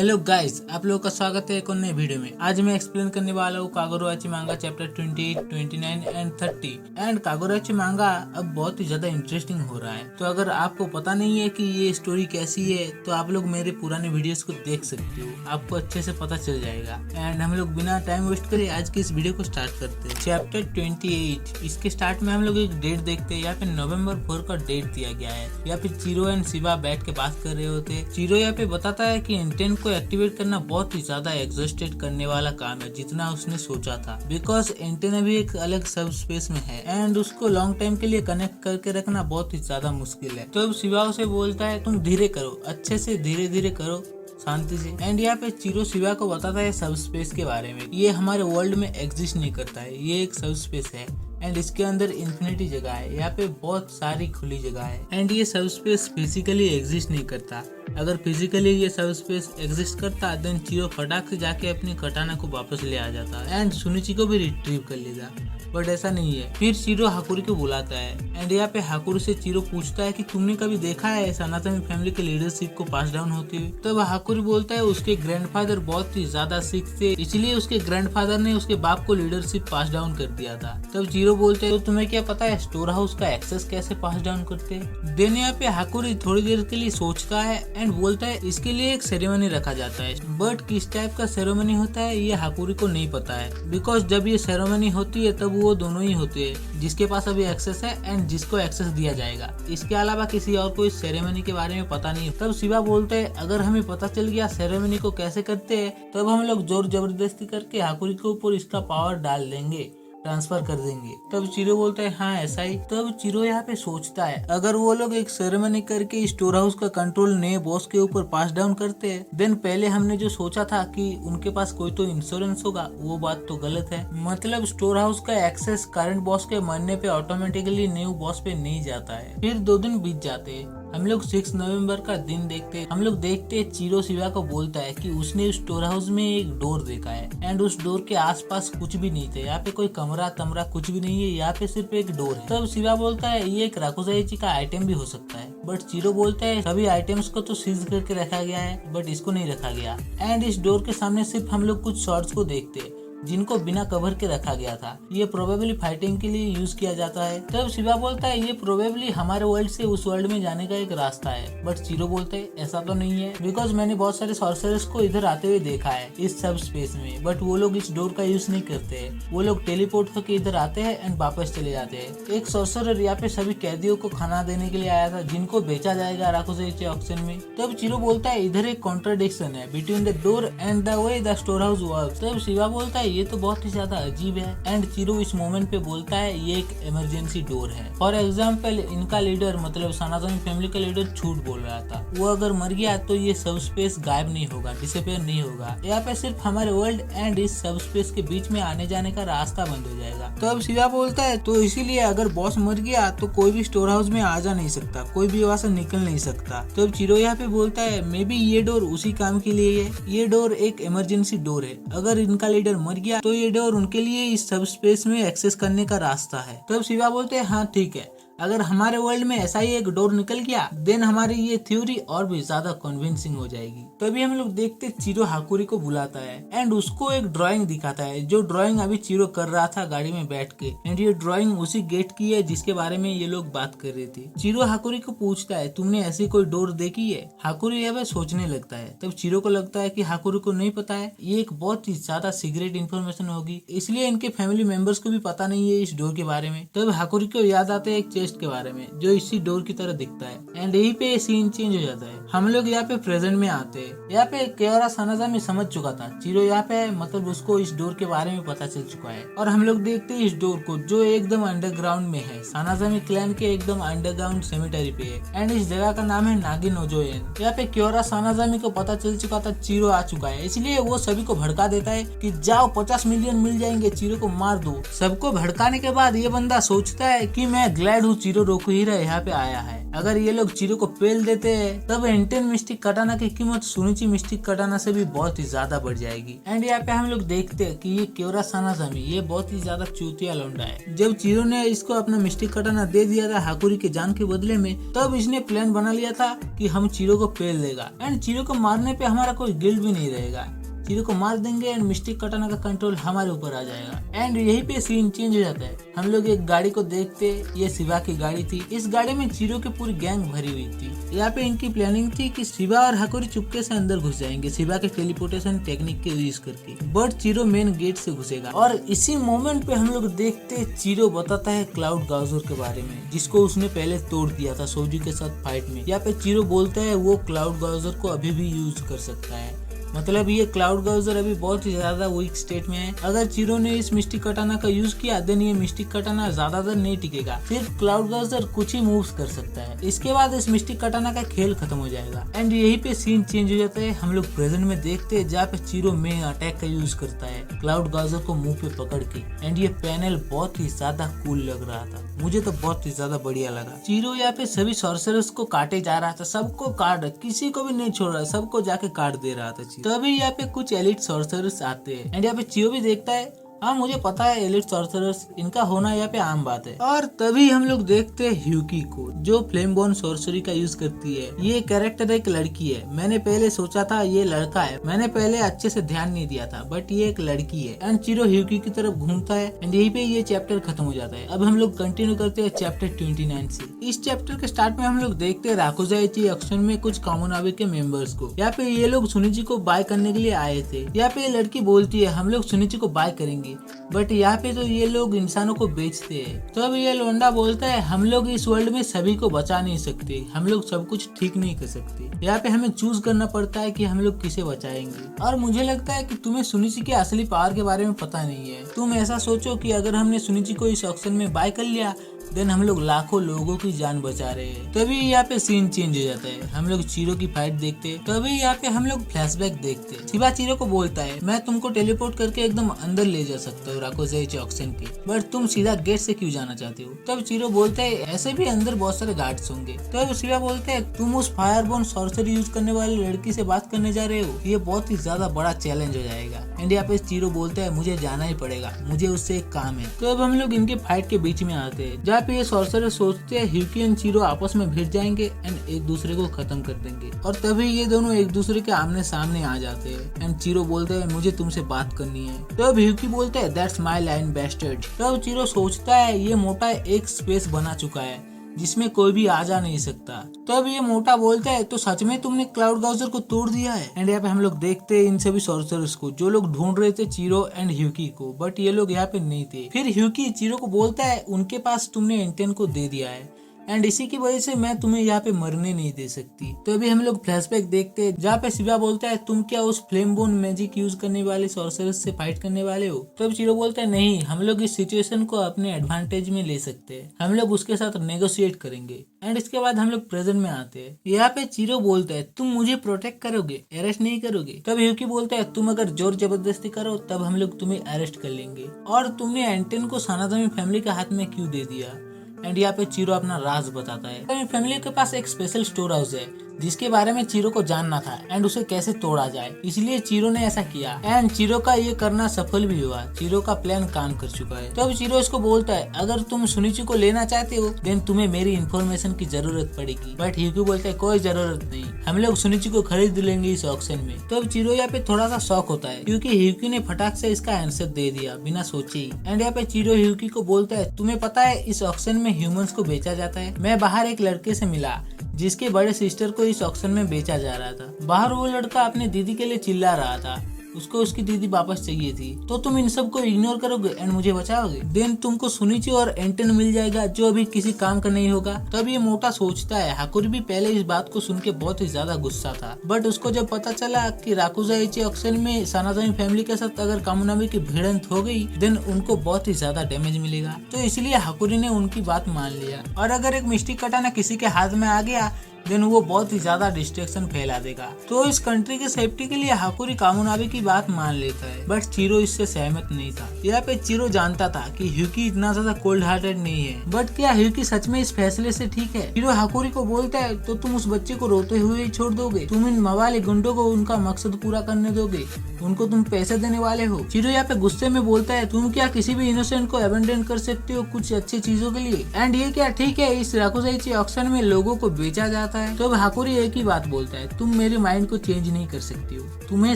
Hello guys, आप लोगों का स्वागत है एक और नए वीडियो में। आज मैं एक्सप्लेन करने वाला हूँ कागोरोवाची मांगा चैप्टर 28, 29 एंड 30। एंड कागोरोवाची मांगा अब बहुत ही ज्यादा इंटरेस्टिंग हो रहा है। तो अगर आपको पता नहीं है कि ये स्टोरी कैसी है तो आप लोग मेरे पुराने वीडियोस को देख सकते हो, आपको अच्छे से पता चल जाएगा। एंड हम लोग बिना टाइम वेस्ट करे आज की इस वीडियो को स्टार्ट करते हैं। चैप्टर 28, इसके स्टार्ट में हम लोग एक डेट देखते हैं। यहाँ पे नवंबर 4 का डेट दिया गया है। यहाँ पे चिरो एंड शिवा बैठ के बात कर रहे होते। चिरो यहाँ पे बताता है कि इंटेंट को एक्टिवेट करना बहुत ही ज्यादा एग्जॉस्टेड करने वाला काम है जितना उसने सोचा था, बिकॉज एंटेन अभी एक अलग सब स्पेस में है एंड उसको लॉन्ग टाइम के लिए कनेक्ट करके रखना बहुत ही ज्यादा मुश्किल है। तो अब शिवा उसे बोलता है तुम धीरे करो, अच्छे से धीरे धीरे करो, शांति से। एंड यहाँ पे चिरो शिवा को बताता है सब स्पेस के बारे में। ये हमारे वर्ल्ड में एग्जिस्ट नहीं करता है, ये एक सब स्पेस है एंड इसके अंदर इन्फिनिटी जगह है। यहाँ पे बहुत सारी खुली जगह है एंड ये सब स्पेस फिजिकली एग्जिस्ट नहीं करता। अगर फिजिकली ये सब स्पेस एग्जिस्ट करता देन चिरो फटाक से जाके अपनी कटाना को वापस ले आ जाता एंड सुनिची को भी रिट्रीव कर लेता, बट ऐसा नहीं है। फिर चिरो हाकुरी को बुलाता है एंड यहाँ पे हाकुरी से चिरो पूछता है कि तुमने कभी देखा है सनातनी फैमिली के लीडरशिप को पास डाउन होते हुए। तब हाकुरी बोलता है उसके ग्रैंडफादर बहुत ही ज्यादा सिख थे, इसलिए उसके ग्रैंडफादर ने उसके बाप को लीडरशिप पास डाउन कर दिया था। तब चिरो बोलते है तो तुम्हें क्या पता है स्टोर हाउस का एक्सेस कैसे पास डाउन करते हैं। देन यहाँ पे हाकुरी थोड़ी देर के लिए सोचता है एंड बोलता है इसके लिए एक सेरेमनी रखा जाता है, बट किस टाइप का सेरेमनी होता है ये हाकुरी को नहीं पता है, बिकॉज जब ये सेरेमनी होती है तब वो दोनों ही होते हैं, जिसके पास अभी एक्सेस है एंड जिसको एक्सेस दिया जाएगा। इसके अलावा किसी और को इस सेरेमनी के बारे में पता नहीं। तब शिवा बोलते हैं अगर हमें पता चल गया सेरेमनी को कैसे करते हैं तब हम लोग जोर जबरदस्ती करके हाकुरी के ऊपर इसका पावर डाल देंगे, ट्रांसफर कर देंगे। तब चिरो बोलता है हाँ ऐसा ही। तब चिरो यहाँ पे सोचता है अगर वो लोग एक सेरेमनी करके स्टोर हाउस का कंट्रोल नए बॉस के ऊपर पास डाउन करते हैं देन पहले हमने जो सोचा था कि उनके पास कोई तो इंश्योरेंस होगा, वो बात तो गलत है। मतलब स्टोर हाउस का एक्सेस करंट बॉस के मरने पे ऑटोमेटिकली न्यू बॉस पे नहीं जाता है। फिर 2 दिन बीत जाते हैं। हम लोग 6 नवंबर का दिन देखते। हम लोग देखते चिरो शिवा को बोलता है कि उसने स्टोर हाउस में एक डोर देखा है एंड उस डोर के आसपास कुछ भी नहीं थे। यहाँ पे कोई कमरा तमरा कुछ भी नहीं है, यहाँ पे सिर्फ एक डोर है। तब शिवा बोलता है ये एक राकुजाइची का आइटम भी हो सकता है, बट चिरो बोलता है सभी आइटम्स को तो सीज करके रखा गया है बट इसको नहीं रखा गया। एंड इस डोर के सामने सिर्फ हम लोग कुछ शॉर्ट्स को देखते जिनको बिना कवर के रखा गया था। ये प्रोबेबली फाइटिंग के लिए यूज किया जाता है। तब शिवा बोलता है ये प्रोबेबली हमारे वर्ल्ड से उस वर्ल्ड में जाने का एक रास्ता है, बट चिरो बोलते है ऐसा तो नहीं है, बिकॉज मैंने बहुत सारे सॉर्सरर्स को इधर आते हुए देखा है इस सब स्पेस में, बट वो लोग इस डोर का यूज नहीं करते है। वो लोग टेलीपोर्ट होकर इधर आते हैं एंड वापस चले जाते हैं। एक सॉर्सरर यहाँ पे सभी कैदियों को खाना देने के लिए आया था जिनको बेचा जाएगा राकुजाइची ऑक्शन में। तब चिरो बोलता है इधर एक कॉन्ट्राडिक्शन है between the door and the way the store house works. तब शिवा बोलता है ये तो बहुत ही ज्यादा अजीब है एंड चिरो इस मोमेंट पे बोलता है ये एक इमरजेंसी डोर है। फॉर एग्जाम्पल इनका लीडर मतलब सनातनी फैमिली का लीडर झूठ बोल रहा था, वो अगर मर गया तो ये सब स्पेस गायब नहीं होगा, डिसअपियर नहीं होगा। यहाँ पे सिर्फ हमारे वर्ल्ड एंड इस सब स्पेस के बीच में आने जाने का रास्ता बंद हो जाएगा। तो अब शिवा बोलता है तो इसीलिए अगर बॉस मर गया तो कोई भी स्टोर हाउस में आ जा नहीं सकता, कोई भी वहाँ से निकल नहीं सकता। तो अब चिरो यहाँ पे बोलता है मे बी ये डोर उसी काम के लिए है, ये डोर एक इमरजेंसी डोर है। अगर इनका लीडर मर गया तो ये डोर उनके लिए इस सब स्पेस में एक्सेस करने का रास्ता है। तब शिवा बोलते हैं हाँ ठीक है, अगर हमारे वर्ल्ड में ऐसा ही एक डोर निकल गया देन हमारी ये थ्योरी और भी ज्यादा कन्विंसिंग हो जाएगी। तभी हम लोग देखते चिरो हाकुरी को बुलाता है एंड उसको एक ड्राइंग दिखाता है, जो ड्राइंग अभी चिरो कर रहा था गाड़ी में बैठ के। एंड ये ड्राइंग उसी गेट की है जिसके बारे में ये लोग बात कर रहे थे। चिरो हाकुरी को पूछता है तुमने ऐसी कोई डोर देखी है। हाकुरी यह सोचने लगता है। तब चिरो को लगता है कि हाकुरी को नहीं पता है, ये एक बहुत ही ज्यादा सीक्रेट इन्फॉर्मेशन होगी, इसलिए इनके फैमिली मेंबर्स को भी पता नहीं है इस डोर के बारे में। तब हाकुरी को याद आता है एक चेस्ट के बारे में जो इसी डोर की तरह दिखता है एंड यही पे सीन चेंज हो जाता है। हम लोग यहाँ पे प्रेजेंट में आते हैं। यहाँ पे केवरा सनाजामी समझ चुका था चिरो यहाँ पे है, मतलब उसको इस डोर के बारे में पता चल चुका है। और हम लोग देखते हैं इस डोर को जो एकदम अंडरग्राउंड में है, सनाजामी क्लैन के एकदम अंडरग्राउंड सेमेटरी पे है एंड इस जगह का नाम है नागी नोजोएन। यहाँ पे केवरा सनाजामी को पता चल चुका था चिरो आ चुका है, इसलिए वो सभी को भड़का देता है कि जाओ 50 मिलियन मिल जाएंगे, चिरो को मार दो। सबको भड़काने के बाद ये बंदा सोचता है कि मैं ग्लैड हूँ चिरो रोकुहिरा यहाँ पे आया है। अगर ये लोग चिरो को पेल देते हैं तब एंटेन मिस्टिक कटाना की कीमत सुनिची मिस्टिक कटाना से भी बहुत ही ज्यादा बढ़ जाएगी। एंड यहाँ पे हम लोग देखते हैं कि ये क्योरा सानाजामी ये बहुत ही ज्यादा चूतिया लौंडा है। जब चिरो ने इसको अपना मिस्टिक कटाना दे दिया था हाकुरी के जान के बदले में, तब इसने प्लान बना लिया था कि हम चिरो को पेल देगा एंड चिरो को मारने पे हमारा कोई गिल्ट भी नहीं रहेगा। चिरो को मार देंगे एंड मिस्टिक कटाना का कंट्रोल हमारे ऊपर आ जाएगा। एंड यहीं पे सीन चेंज हो जाता है। हम लोग एक गाड़ी को देखते, ये शिवा की गाड़ी थी। इस गाड़ी में चिरो की पूरी गैंग भरी हुई थी। यहाँ पे इनकी प्लानिंग थी कि शिवा और हाकुरी चुपके से अंदर घुस जाएंगे शिवा के टेलीपोर्टेशन टेक्निक के यूज करके, बट चिरो मेन गेट से घुसेगा। और इसी मोमेंट पे हम लोग देखते चिरो बताता है क्लाउड गाउजर के बारे में, जिसको उसने पहले तोड़ दिया था सोजी के साथ फाइट में। यहाँ पे चिरो बोलता है वो क्लाउड गाउजर को अभी भी यूज कर सकता है। मतलब ये क्लाउड गाउजर अभी बहुत ही ज्यादा वीक स्टेट में है। अगर चिरो ने इस मिस्टिक कटाना का यूज किया देन ये मिस्टिक कटाना ज्यादा देर नहीं टिकेगा, सिर्फ क्लाउड गाउजर कुछ ही मूव्स कर सकता है। इसके बाद इस मिस्टिक कटाना का खेल खत्म हो जाएगा। एंड यहीं पे सीन चेंज हो जाता है। हम लोग प्रेजेंट में देखते हैं जहाँ पे चिरो मेन अटैक का यूज करता है क्लाउड गाउजर को मुंह पे पकड़ के। एंड ये पैनल बहुत ही ज्यादा कूल लग रहा था, मुझे तो बहुत ही ज्यादा बढ़िया लगा। चिरो यहाँ पे सभी सॉर्सरर्स को काटे जा रहा था, सबको काट, किसी को भी नहीं छोड़ रहा, सबको जाके काट दे रहा था। तभी यहाँ पे कुछ एलिट सॉर्सरर्स आते हैं एंड यहाँ पे चियो भी देखता है हाँ मुझे पता है एलिट सॉर्सरर्स इनका होना यहाँ पे आम बात है। और तभी हम लोग देखते हैं ह्यूकी को जो फ्लेम बॉर्न सॉर्सरी का यूज करती है। ये कैरेक्टर एक लड़की है। मैंने पहले सोचा था ये लड़का है, मैंने पहले अच्छे से ध्यान नहीं दिया था, बट ये एक लड़की है। एंड चिरो ह्यूकी की तरफ घूमता है एंड यहीं पे ये चैप्टर खत्म हो जाता है। अब हम लोग कंटिन्यू करते हैं चैप्टर 29 से। इस चैप्टर के स्टार्ट में हम लोग देखते हैं राकुजाइची एक्शन में कुछ कामोनाबी के मेंबर्स को। यहाँ पे ये लोग सुनिची को बाय करने के लिए आए थे। यहाँ पे ये लड़की बोलती है हम लोग सुनिची को बाय करेंगे, बट यहाँ पे तो ये लोग इंसानों को बेचते हैं। तो अब ये लोंडा बोलता है हम लोग इस वर्ल्ड में सभी को बचा नहीं सकते, हम लोग सब कुछ ठीक नहीं कर सकते। यहाँ पे हमें चूज करना पड़ता है कि हम लोग किसे बचाएंगे। और मुझे लगता है कि तुम्हें सुनिची के असली पावर के बारे में पता नहीं है। तुम ऐसा सोचो कि अगर हमने सुनिची को इस ऑक्शन में बाय कर लिया देन हम लोग लाखों लोगों की जान बचा रहे हैं। तभी यहाँ पे सीन चेंज हो जाता है। हम लोग चिरो की फाइट देखते हैं। तभी यहाँ पे हम लोग फ्लैशबैक देखते हैं। शिवा चिरो को बोलता है मैं तुमको टेलीपोर्ट करके एकदम अंदर ले जा सकता हूँ राकुजाइची ऑक्शन के, बट तुम सीधा गेट से क्यों जाना चाहते हो। तब चिरो बोलता है ऐसे भी अंदर बहुत सारे गार्ड्स होंगे। तब शिवा बोलता है तुम उस फायरबोर्न सॉर्सरी यूज करने वाली लड़की से बात करने जा रहे हो, ये बहुत ही ज्यादा बड़ा चैलेंज हो जाएगा। एंड यहाँ पे चिरो बोलता है मुझे जाना ही पड़ेगा, मुझे उससे एक काम है। तो अब हम लोग इनके फाइट के बीच में आते हैं जहाँ पे ये सॉर्सरर सोचते हैं ह्यूकी एंड चिरो आपस में भिड़ जाएंगे एंड एक दूसरे को खत्म कर देंगे। और तभी ये दोनों एक दूसरे के आमने सामने आ जाते हैं एंड चिरो बोलता है मुझे तुमसे बात करनी है। तब ह्यूकी बोलता है दैट्स माय लाइन बेस्टर्ड। तब चिरो सोचता है ये मोटा एक स्पेस बना चुका है जिसमें कोई भी आ जा नहीं सकता। तब ये मोटा बोलता है तो सच में तुमने क्लाउड गाउजर को तोड़ दिया है। एंड यहाँ पे हम लोग देखते हैं इन सभी सॉर्सरर्स को जो लोग ढूंढ रहे थे चिरो एंड ह्यूकी को, बट ये लोग यहाँ पे नहीं थे। फिर ह्यूकी चिरो को बोलता है उनके पास तुमने एंटेन को दे दिया है एंड इसी की वजह से मैं तुम्हें यहाँ पे मरने नहीं दे सकती। तो अभी हम लोग फ्लैशबैक देखते हैं जहाँ पे शिवा बोलता है तुम क्या उस फ्लेम बोन मैजिक यूज करने वाले सॉर्सरर्स से फाइट करने वाले हो। तो अब चिरो बोलता है नहीं, हम लोग इस सिचुएशन को अपने एडवांटेज में ले सकते हैं, हम लोग उसके साथ नेगोशिएट करेंगे। एंड इसके बाद हम लोग प्रेजेंट में आते हैं। यहाँ पे चिरो बोलता है तुम मुझे प्रोटेक्ट करोगे, अरेस्ट नहीं करोगे। तब ह्यूकी बोलता है तुम अगर जोर जबरदस्ती करो तब हम लोग तुम्हें अरेस्ट कर लेंगे। और तुमने एंटेन को सानाजामी फैमिली के हाथ में क्यों दे दिया। एंड यहाँ पे चिरो अपना राज बताता है। फैमिली के पास एक स्पेशल स्टोर हाउस है जिसके बारे में चिरो को जानना था एंड उसे कैसे तोड़ा जाए, इसलिए चिरो ने ऐसा किया एंड चिरो का ये करना सफल भी हुआ। चिरो का प्लान काम कर चुका है। तो अब चिरो इसको बोलता है अगर तुम सुनिची को लेना चाहते हो देन तुम्हें मेरी इन्फॉर्मेशन की जरूरत पड़ेगी। बट ह्यूकी बोलता है कोई जरूरत नहीं, हम लोग सुनिची को खरीद लेंगे इस ऑक्शन में। तो अब चिरो यहाँ पे थोड़ा सा शॉक होता है क्योंकि ह्यूकी ने फटाक से इसका आंसर दे दिया बिना सोचे ही। एंड यहाँ पे चिरो ह्यूकी को बोलता है तुम्हें पता है इस ऑक्शन में ह्यूमंस को बेचा जाता है। मैं बाहर एक लड़के से मिला जिसके बड़े सिस्टर को इस ऑक्शन में बेचा जा रहा था। बाहर वो लड़का अपने दीदी के लिए चिल्ला रहा था, उसको उसकी दीदी वापस चाहिए थी। तो तुम इन सब को इग्नोर करोगे एंड मुझे बचाओगे, देन तुमको सुनिची और एंटेन मिल जाएगा जो अभी किसी काम का नहीं होगा। तब ये मोटा सोचता है। हाकुरी भी पहले इस बात को सुन के बहुत ही ज्यादा गुस्सा था, बट उसको जब पता चला कि राकुजाइची ऑक्शन में सानाजामी फैमिली के साथ अगर कामोनाबी की भिड़ंत हो गई देन उनको बहुत ही ज्यादा डैमेज मिलेगा, तो इसलिए हाकुरी ने उनकी बात मान लिया। और अगर एक मिस्टिक कटाना किसी के हाथ में आ गया देन वो बहुत ही ज्यादा डिस्ट्रैक्शन फैला देगा। तो इस कंट्री के सेफ्टी के लिए हाकुरी कामुनाबे की बात मान लेता है, बट चीरो इससे सहमत नहीं था। यहाँ पे चीरो जानता था कि ह्यूकी इतना ज्यादा कोल्ड हार्टेड नहीं है, बट क्या ह्यूकी सच में इस फैसले से ठीक है? चीरो हाकुरी को बोलता है तो तुम उस बच्चे को रोते हुए ही छोड़ दोगे? तुम इन मवाले गुंडों को उनका मकसद पूरा करने दोगे? उनको तुम पैसे देने वाले हो? चीरो यहाँ पे गुस्से में बोलता है तुम क्या किसी भी इनोसेंट को अबेंडन कर सकते हो कुछ अच्छी चीजों के लिए? एंड ये क्या ठीक है इस राकुजाइची ऑक्शन में लोगों को बेचा जाता है? तो हाकुरी एक ही बात बोलता है, तुम मेरे माइंड को चेंज नहीं कर सकती हो, तुम्हें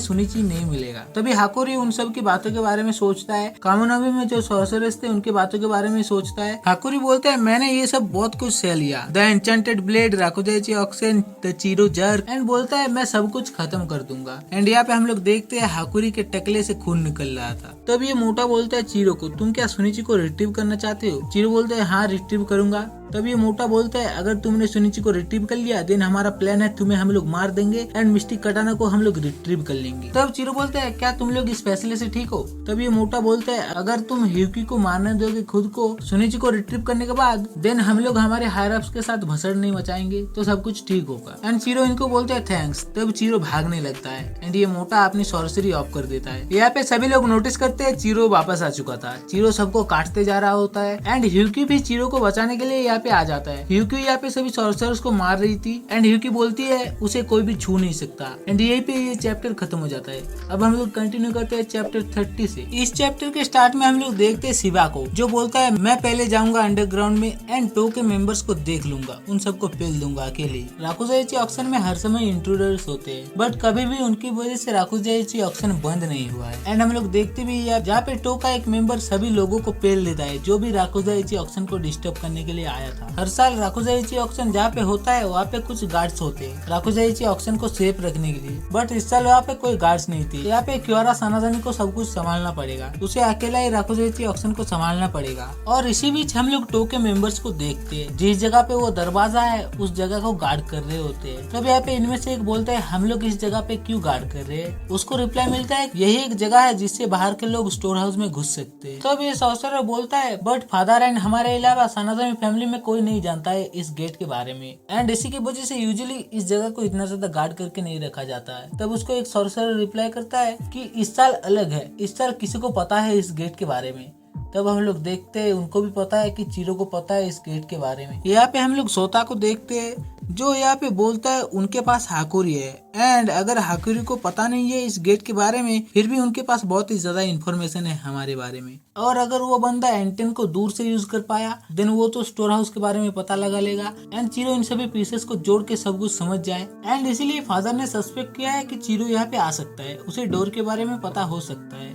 सुनिची नहीं मिलेगा। तभी हाकुरी उन सब की बातों के बारे में सोचता है, कामुनाबे में जो सॉर्सरर्स थे उनके बातों के बारे में सोचता है। हाकुरी बोलता है मैंने ये सब बहुत कुछ सह लिया, द एन्चेंटेड ब्लेड, राकुजाइची ऑक्शन, द चीरो जर्क, एंड बोलता है मैं सब कुछ खत्म कर दूंगा। एंड यहाँ पे हम लोग देखते हैं हाकुरी के टकले से खून निकल रहा था। तब ये मोटा बोलता है चीरो को, तुम क्या सुनिची को रिट्रीव करना चाहते हो? चीरो बोलता है हाँ रिट्रीव करूंगा। तब ये मोटा बोलता है अगर तुमने सुनिची को रिट्रीव कर लिया देन हमारा प्लान है तुम्हें हम लोग मार देंगे एंड मिस्टिक कटाना को हम लोग रिट्रीव कर लेंगे। तब चीरो बोलता है क्या तुम लोग इस फैसले से ठीक हो? तब ये मोटा बोलता है अगर तुम ह्यूकी को मारने दोगे खुद को सुनिची को रिट्रीव करने के बाद देन हम लोग हमारे हायर अप्स के साथ भसड़ नहीं मचाएंगे तो सब कुछ ठीक होगा। एंड चीरो इनको बोलता है थैंक्स। तब चीरो भागने लगता है एंड ये मोटा अपनी सॉर्सरी ऑफ कर देता है। यहाँ पे सभी लोग नोटिस करते हैं चीरो वापस आ चुका था। चीरो सबको काटते जा रहा होता है एंड ह्यूकी भी चीरो को बचाने के लिए यहाँ पे आ जाता है। ह्यूकी यहाँ पे सभी सॉर्सरर्स को मार रही थी एंड ह्यूकी बोलती है उसे कोई भी छू नहीं सकता। एंड यही पे ये चैप्टर खत्म हो जाता है। अब हम लोग कंटिन्यू करते हैं चैप्टर 30 से। इस चैप्टर के स्टार्ट में हम लोग देखते हैं शिवा को, जो बोलता है मैं पहले जाऊंगा अंडरग्राउंड में एंड टो के मेंबर्स को देख लूंगा, उन सबको पेल दूंगा अकेले। राकुजाइची ऑक्शन में हर समय इंट्रूडर्स होते हैं बट कभी भी उनकी वजह से राकुजाइची ऑक्शन बंद नहीं हुआ है। एंड हम लोग देखते भी है जहाँ पे टो का एक मेंबर सभी लोगों को पेल देता है जो भी राकुजाइची ऑक्शन को डिस्टर्ब करने के लिए आया था। हर साल राकुजाइची ऑक्शन जहाँ पे होता है वहाँ पे कुछ गार्ड्स होते हैं राकुजाइची ऑक्शन को सेफ रखने के लिए, बट इस साल वहाँ पे कोई गार्ड्स नहीं थे। यहाँ पे क्योरा सनातनी को सब कुछ संभालना पड़ेगा, उसे अकेला ही राकुजाइची ऑक्शन को संभालना पड़ेगा। और इसी बीच हम लोग टो के मेंबर्स को देखते हैं, जिस जगह पे वो दरवाजा है उस जगह को गार्ड कर रहे होते हैं। तब यहाँ पे इनमें से एक बोलता है हम लोग इस जगह पे क्यों गार्ड कर रहे हैं? उसको रिप्लाई मिलता है यही एक जगह है जिससे बाहर के लोग स्टोर हाउस में घुस सकते हैं। तब ये सॉर्सरर बोलता है बट फादर एंड हमारे अलावा सनातनी फैमिली में कोई नहीं जानता है इस गेट के बारे में एंड इसी की वजह से यूजुअली इस जगह को इतना ज्यादा गार्ड करके नहीं रखा जाता है। तब उसको एक सॉर्सरर रिप्लाई करता है कि इस साल अलग है, इस साल किसी को पता है इस गेट के बारे में। तब हम लोग देखते हैं उनको भी पता है कि चीरो को पता है इस गेट के बारे में। यहाँ पे हम लोग सोता को देखते हैं जो यहाँ पे बोलता है उनके पास हाकुरी है एंड अगर हाकुरी को पता नहीं है इस गेट के बारे में फिर भी उनके पास बहुत ही ज्यादा इन्फॉर्मेशन है हमारे बारे में। और अगर वो बंदा एंटेन को दूर से यूज कर पाया देन वो तो स्टोर हाउस के बारे में पता लगा लेगा एंड चीरो इन सभी पीसेस को जोड़ के सब कुछ समझ जाए। एंड इसीलिए फादर ने सस्पेक्ट किया है कि चीरो यहाँ पे आ सकता है, उसे डोर के बारे में पता हो सकता है।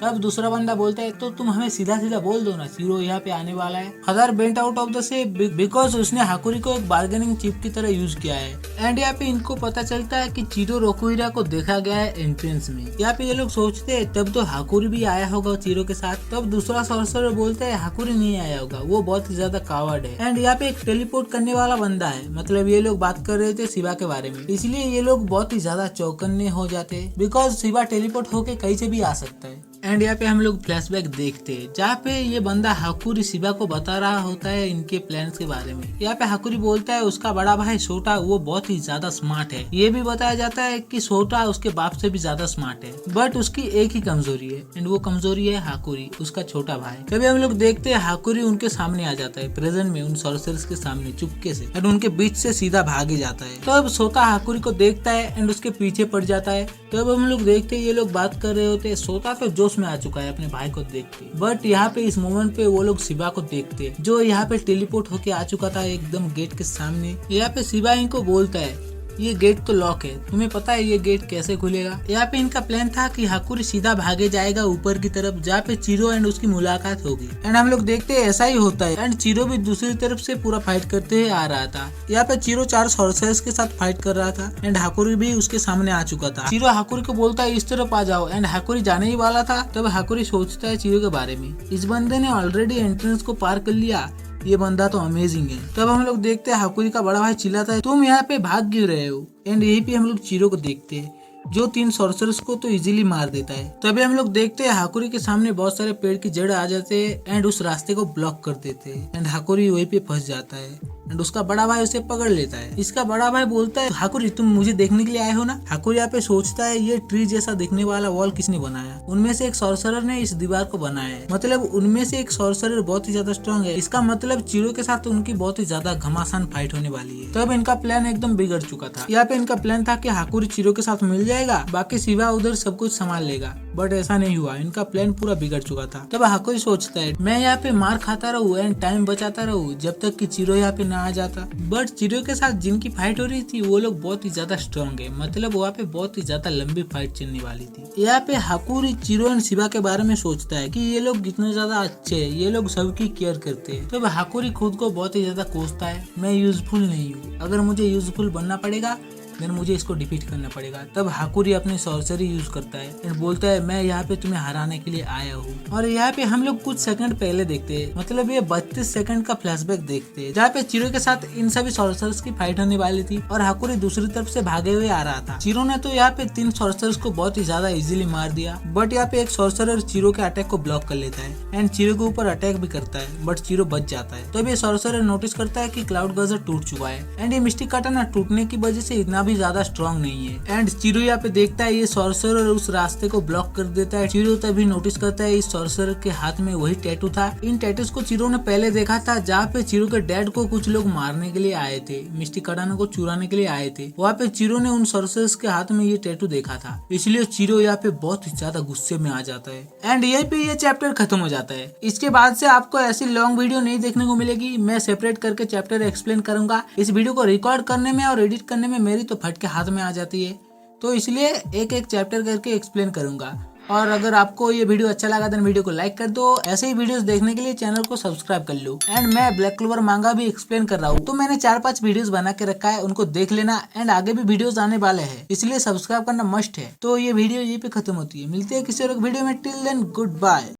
तब दूसरा बंदा बोलता है तो तुम हमें सीधा सीधा बोल दो ना चीरो यहाँ पे आने वाला है। Father bent out of the से बिकॉज उसने हाकुरी को एक बार्गेनिंग चिप की तरह यूज किया है। एंड यहाँ पे इनको पता चलता है कि चीरो रोकुहिरा को देखा गया है एंट्रेंस में। यहाँ पे ये लोग सोचते हैं तब तो हाकुरी भी आया होगा चीरो के साथ। तब दूसरा सॉर्सरर बोलता है हाकुरी नहीं आया होगा, वो बहुत ही ज्यादा कावर्ड है। एंड यहाँ पे एक टेलीपोर्ट करने वाला बंदा है, मतलब ये लोग बात कर रहे थे शिवा के बारे में, इसलिए ये लोग बहुत ही ज्यादा चौकन्ने हो जाते हैं बिकॉज शिवा टेलीपोर्ट होके कहीं से भी आ सकता है। एंड यहाँ पे हम लोग फ्लैशबैक देखते हैं जहाँ पे ये बंदा हाकुरी शिवा को बता रहा होता है इनके प्लान्स के बारे में। यहाँ पे हाकुरी बोलता है उसका बड़ा भाई सोटा वो बहुत ही ज्यादा स्मार्ट है। ये भी बताया जाता है कि सोटा उसके बाप से भी ज्यादा स्मार्ट है बट उसकी एक ही कमजोरी है एंड वो कमजोरी है हाकुरी, उसका छोटा भाई। कभी हम लोग देखते हैं हाकुरी उनके सामने आ जाता है प्रेजेंट में उन सॉर्सरर्स के सामने चुपके से एंड उनके बीच से सीधा भागे जाता है। तो अब सोटा हाकुरी को देखता है एंड उसके पीछे पड़ जाता है। तो अब हम लोग देखते हैं ये लोग बात कर रहे होते हैं। सोटा तो जोश में आ चुका है अपने भाई को देख के, बट यहाँ पे इस मोमेंट पे वो लोग शिवा को देखते हैं जो यहाँ पे टेलीपोर्ट होके आ चुका था एकदम गेट के सामने। यहाँ पे शिवा इनको बोलता है ये गेट तो लॉक है, तुम्हें पता है ये गेट कैसे खुलेगा? यहाँ पे इनका प्लान था कि हाकुरी सीधा भागे जाएगा ऊपर की तरफ जहाँ पे चीरो एंड उसकी मुलाकात होगी। एंड हम लोग देखते हैं ऐसा ही होता है एंड चीरो भी दूसरी तरफ से पूरा फाइट करते हुए आ रहा था। यहाँ पे चीरो 4 सॉर्सरर्स के साथ फाइट कर रहा था एंड हाकुरी भी उसके सामने आ चुका था। चीरो हाकुरी को बोलता है इस तरफ आ जाओ एंड हाकुरी जाने ही वाला था। तब हाकुरी सोचता है चीरो के बारे में, इस बंदे ने ऑलरेडी एंट्रेंस को पार कर लिया, ये बंदा तो अमेजिंग है। तब हम लोग देखते हैं हाकुरी का बड़ा भाई चिल्लाता है तुम यहाँ पे भाग क्यों रहे हो? एंड यही पे हम लोग चीरो को देखते हैं जो 3 सॉर्सरर्स को तो इजीली मार देता है। तभी हम लोग देखते हैं हाकुरी के सामने बहुत सारे पेड़ की जड़ आ जाते हैं एंड उस रास्ते को ब्लॉक कर देते हैं एंड हाकुरी वहीं पे फंस जाता है एंड उसका बड़ा भाई उसे पकड़ लेता है। इसका बड़ा भाई बोलता है, हाकुरी तुम मुझे देखने के लिए आए हो ना। हाकुरी यहाँ पे सोचता है ये ट्री जैसा दिखने वाला वॉल किसने बनाया। उनमें से एक सॉर्सरर ने इस दीवार को बनाया है। मतलब उनमें से एक सॉर्सरर बहुत ही ज्यादा स्ट्रॉन्ग है। इसका मतलब चिरो के साथ उनकी बहुत ही ज्यादा घमासान फाइट होने वाली है। तब इनका प्लान एकदम बिगड़ चुका था। यहाँ पे इनका प्लान था कि हाकुरी चिरो के साथ मिल जाएगा, बाकी शिवा उधर सब कुछ संभाल लेगा, बट ऐसा नहीं हुआ। इनका प्लान पूरा बिगड़ चुका था। तब हाकुरी सोचता है मैं यहाँ पे मार खाता रहूं एंड टाइम बचाता रहूं जब तक कि चिरो यहाँ पे ना आ जाता। बट चिरो के साथ जिनकी फाइट हो रही थी वो लोग बहुत ही ज्यादा स्ट्रॉन्ग है। मतलब वहाँ पे बहुत ही ज्यादा लंबी फाइट चलने वाली थी। यहाँ पे हाकुरी चिरो एंड शिवा के बारे में सोचता है कि ये लोग कितने ज्यादा अच्छे हैं, ये लोग सबकी केयर करते हैं। तब हाकुरी खुद को बहुत ही ज्यादा कोसता है, मैं यूजफुल नहीं हूँ, अगर मुझे यूजफुल बनना पड़ेगा देन मुझे इसको डिफीट करना पड़ेगा। तब हाकुरी अपनी सॉर्सरी यूज करता है एंड बोलता है मैं यहाँ पे तुम्हें हराने के लिए आया हूँ। और यहाँ पे हम लोग कुछ सेकंड पहले देखते हैं, मतलब ये 32 सेकंड का फ्लैशबैक देखते हैं जहाँ पे चिरो के साथ इन सभी सॉर्सर्स की फाइट होने वाली थी और हाकुरी दूसरी तरफ से भागे हुए आ रहा था। चिरो ने तो यहाँ पे 3 सॉर्सर्स को बहुत ही ज्यादा इजीली मार दिया, बट यहाँ पे एक सॉर्सरर चिरो के अटैक को ब्लॉक कर लेता है एंड चिरो के ऊपर अटैक भी करता है, बट चिरो बच जाता है। तब ये सॉर्सरर नोटिस करता है कि क्लाउड गजर टूट चुका है एंड ये मिस्टिक काटाना टूटने की वजह से इतना भी ज्यादा स्ट्रॉन्ग नहीं है। एंड चिरो यहाँ पे देखता है ये सॉर्सरर उस रास्ते को ब्लॉक कर देता है। चिरो तभी नोटिस करता है इस सॉर्सरर के हाथ में वही टैटू था। इन टैटूज को चिरो ने पहले देखा था जहाँ पे चिरो के डैड को कुछ लोग मारने के लिए आए थे, मिस्टिक काटाना को चुराने के लिए आए थे। वहाँ पे चिरो ने उन सॉर्सरर्स के हाथ में ये टैटू देखा था, इसलिए चिरो यहाँ पे बहुत ही ज्यादा गुस्से में आ जाता है एंड यही पे ये चैप्टर खत्म हो जाता है। इसके बाद से आपको ऐसी लॉन्ग वीडियो नहीं देखने को मिलेगी। मैं सेपरेट करके चैप्टर एक्सप्लेन करूंगा। इस वीडियो को रिकॉर्ड करने में और एडिट करने में मेरी तो फट के हाथ में आ जाती है, तो इसलिए एक एक चैप्टर करके एक्सप्लेन करूंगा। और अगर आपको ये वीडियो अच्छा लगा तो वीडियो को लाइक कर दो। ऐसे ही वीडियोस देखने के लिए चैनल को सब्सक्राइब कर लो। एंड मैं ब्लैक क्लोवर मांगा भी एक्सप्लेन कर रहा हूँ, तो मैंने 4-5 वीडियोस बना के रखा है, उनको देख लेना। एंड आगे भी वीडियोस आने वाले हैं, इसलिए सब्सक्राइब करना मस्ट है। तो ये वीडियो यहीं पे खत्म होती है। मिलते हैं किसी और वीडियो में। Till then good bye.